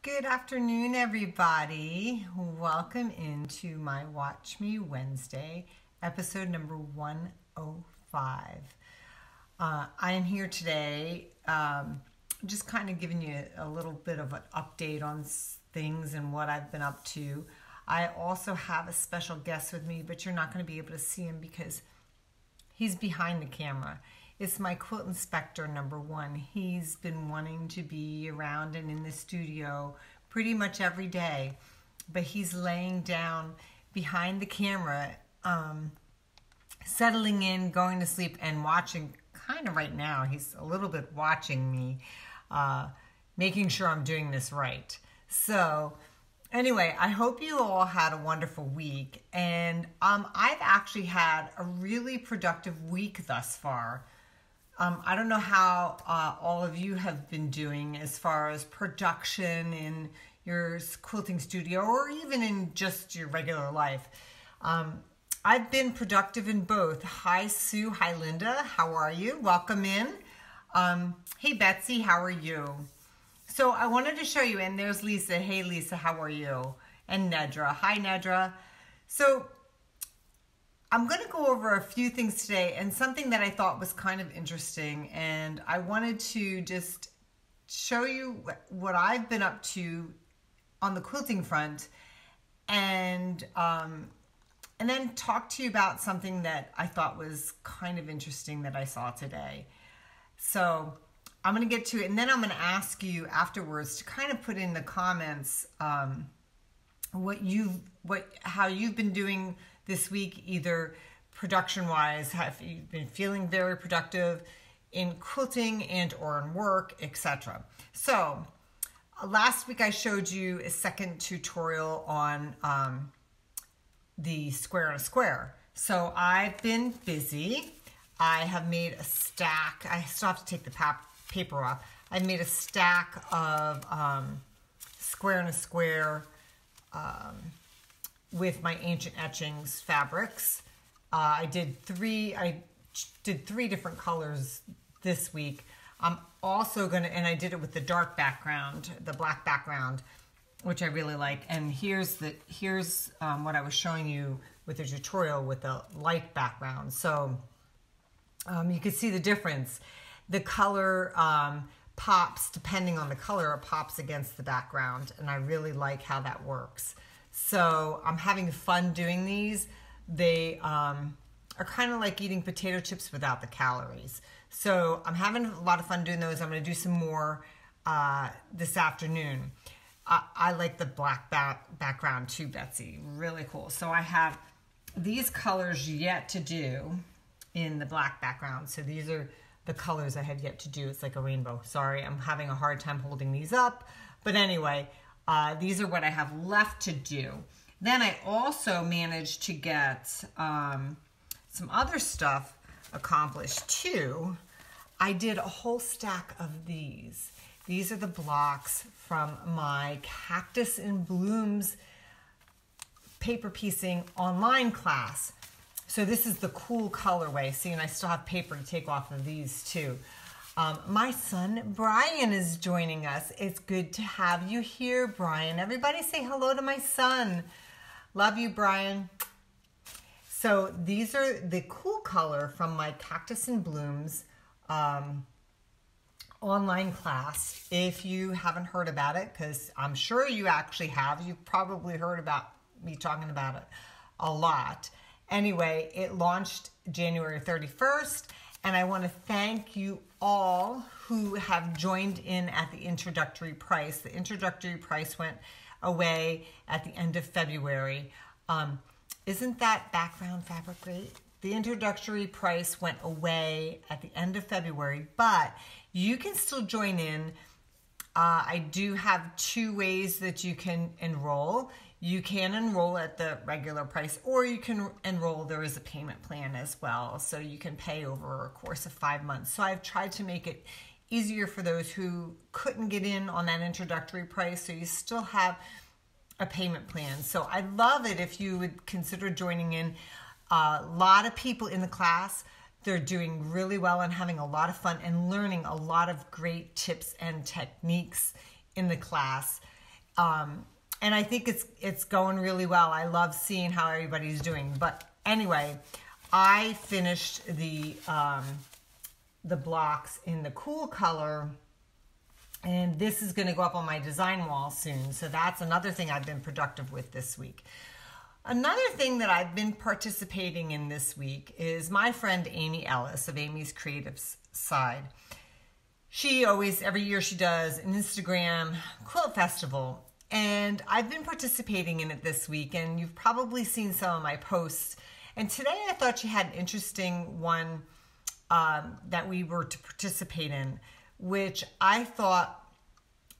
Good afternoon, everybody. Welcome into my Watch Me Wednesday, episode number 105. I am here today just kind of giving you a little bit of an update on things and what I've been up to. I also have a special guest with me, but you're not going to be able to see him because he's behind the camera. It's my quilt inspector number one. He's been wanting to be around and in the studio pretty much every day, but he's laying down behind the camera, settling in, going to sleep, and watching. Kind of right now, he's a little bit watching me, making sure I'm doing this right. So anyway, I hope you all had a wonderful week, and I've actually had a really productive week thus far. I don't know how all of you have been doing as far as production in your quilting studio or even in just your regular life. I've been productive in both. Hi, Sue. Hi, Linda. How are you? Welcome in. Hey, Betsy. How are you? So I wanted to show you, and there's Lisa. Hey, Lisa. How are you? And Nedra. Hi, Nedra. So I'm going to go over a few things today and something that I thought was kind of interesting, and I wanted to just show you what I've been up to on the quilting front, and then talk to you about something that I thought was kind of interesting that I saw today. So I'm going to get to it, and then I'm going to ask you afterwards to kind of put in the comments how you've been doing this week, either production-wise. Have you been feeling very productive in quilting and or in work, etc.? So last week I showed you a second tutorial on the square and a square. So I've been busy. I have made a stack. I still have to take the paper off. I've made a stack of square and a square with my ancient etchings fabrics. I did three different colors this week. I'm also gonna, and I did it with the dark background, the black background, which I really like. And here's what I was showing you with the tutorial with the light background. So you can see the difference. The color pops, depending on the color, it pops against the background, and I really like how that works. So I'm having fun doing these. They are kind of like eating potato chips without the calories. So I'm having a lot of fun doing those. I'm going to do some more this afternoon. I like the black background too, Betsy. Really cool. So I have these colors yet to do in the black background. So these are the colors I have yet to do. It's like a rainbow. Sorry, I'm having a hard time holding these up. But anyway, these are what I have left to do. Then I also managed to get some other stuff accomplished too. I did a whole stack of these. These are the blocks from my Cactus in Blooms paper piecing online class. So this is the cool colorway. See, and I still have paper to take off of these too. My son, Brian, is joining us. It's good to have you here, Brian. Everybody say hello to my son. Love you, Brian. So these are the cool color from my Cactus in Blooms online class. If you haven't heard about it, because I'm sure you actually have. You've probably heard about me talking about it a lot. Anyway, it launched January 31st. And I want to thank you all who have joined in at the introductory price. The introductory price went away at the end of February. Isn't that background fabric great? The introductory price went away at the end of February, but you can still join in. I do have two ways that you can enroll. You can enroll at the regular price, or you can enroll, there is a payment plan as well, so you can pay over a course of 5 months. So I've tried to make it easier for those who couldn't get in on that introductory price, so you still have a payment plan. So I'd love it if you would consider joining in. A lot of people in the class, they're doing really well and having a lot of fun and learning a lot of great tips and techniques in the class. And I think it's going really well. I love seeing how everybody's doing. But anyway, I finished the blocks in the cool color, and this is going to go up on my design wall soon. So that's another thing I've been productive with this week. Another thing that I've been participating in this week is my friend Amy Ellis of Amy's Creative Side. She always, every year she does an Instagram quilt festival, and I've been participating in it this week, and you've probably seen some of my posts. And today I thought she had an interesting one that we were to participate in, which I thought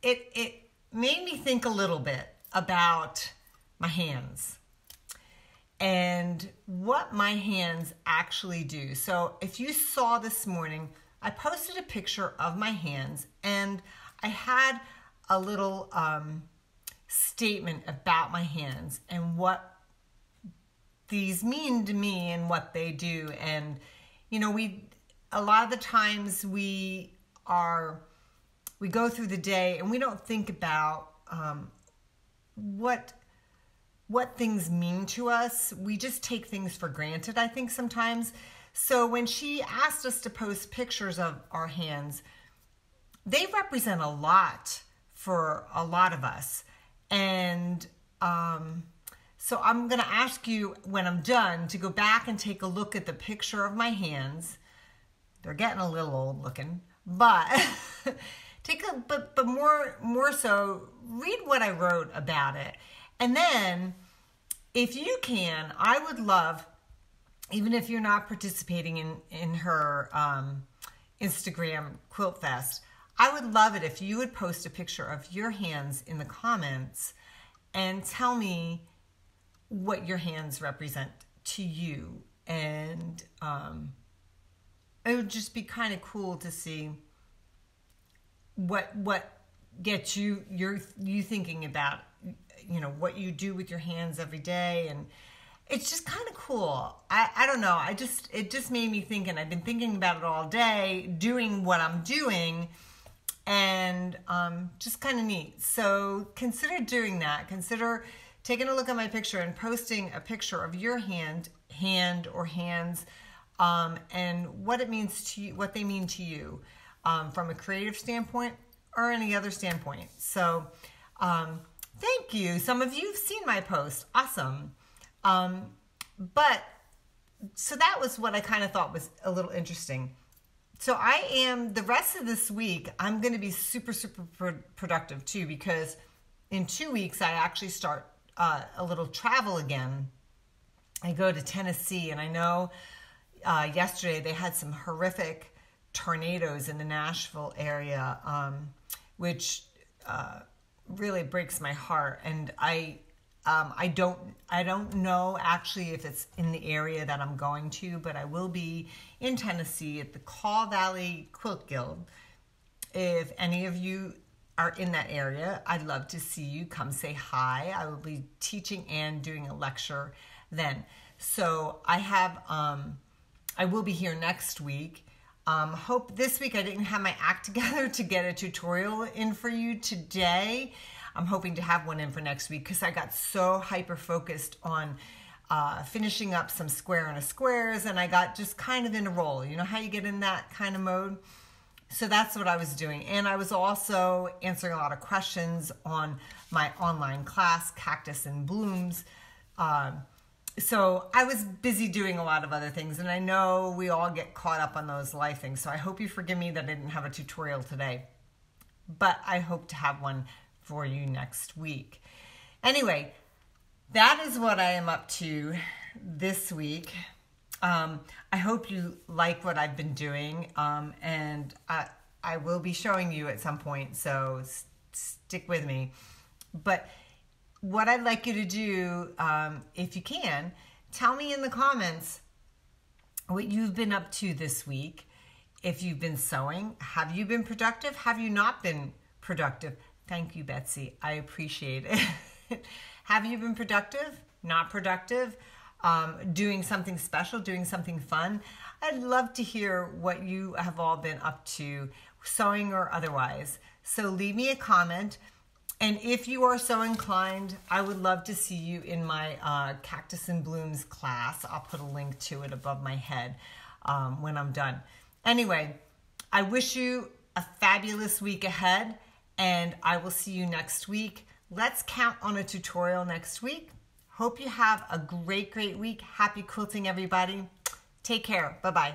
it made me think a little bit about my hands and what my hands actually do. So if you saw this morning, I posted a picture of my hands, and I had a little statement about my hands and what these mean to me and what they do. And you know, a lot of the times we go through the day and we don't think about what things mean to us. We just take things for granted, I think, sometimes. So when she asked us to post pictures of our hands, they represent a lot for a lot of us. And so I'm going to ask you when I'm done to go back and take a look at the picture of my hands. They're getting a little old looking, but but more so, read what I wrote about it. And then if you can, I would love, even if you're not participating in her Instagram Quilt Fest, I would love it if you would post a picture of your hands in the comments and tell me what your hands represent to you. And it would just be kind of cool to see what gets you thinking about, you know, what you do with your hands every day. And it's just kind of cool. I don't know. It just made me think, and I've been thinking about it all day, doing what I'm doing, and just kind of neat. So consider doing that. Consider taking a look at my picture and posting a picture of your hand or hands, and what it means to you, what they mean to you, from a creative standpoint or any other standpoint. So thank you. Some of you have seen my post. Awesome. But so that was what I kind of thought was a little interesting. So the rest of this week, I'm going to be super productive too, because in 2 weeks, I actually start a little travel again. I go to Tennessee, and I know yesterday they had some horrific tornadoes in the Nashville area, which really breaks my heart. And I don't know actually if it's in the area that I'm going to, but I will be in Tennessee at the Kaw Valley Quilt Guild. If any of you are in that area, I'd love to see you. Come say hi. I will be teaching and doing a lecture then. So I will be here next week. Hope this week I didn't have my act together to get a tutorial in for you today. I'm hoping to have one in for next week, because I got so hyper-focused on finishing up some square on a squares, and I got just kind of in a roll. You know how you get in that kind of mode? So that's what I was doing. And I was also answering a lot of questions on my online class, Cactus and Blooms. So I was busy doing a lot of other things, and I know we all get caught up on those life things. So I hope you forgive me that I didn't have a tutorial today, but I hope to have one for you next week. Anyway, that is what I am up to this week. I hope you like what I've been doing, and I will be showing you at some point, so stick with me. But what I'd like you to do, if you can, tell me in the comments what you've been up to this week. If you've been sewing, have you been productive? Have you not been productive? Thank you, Betsy. I appreciate it. Have you been productive? Not productive? Doing something special? Doing something fun? I'd love to hear what you have all been up to, sewing or otherwise. So leave me a comment. And if you are so inclined, I would love to see you in my Cactus and Blooms class. I'll put a link to it above my head when I'm done. Anyway, I wish you a fabulous week ahead, and I will see you next week. Let's count on a tutorial next week. Hope you have a great, great week. Happy quilting, everybody. Take care. Bye-bye.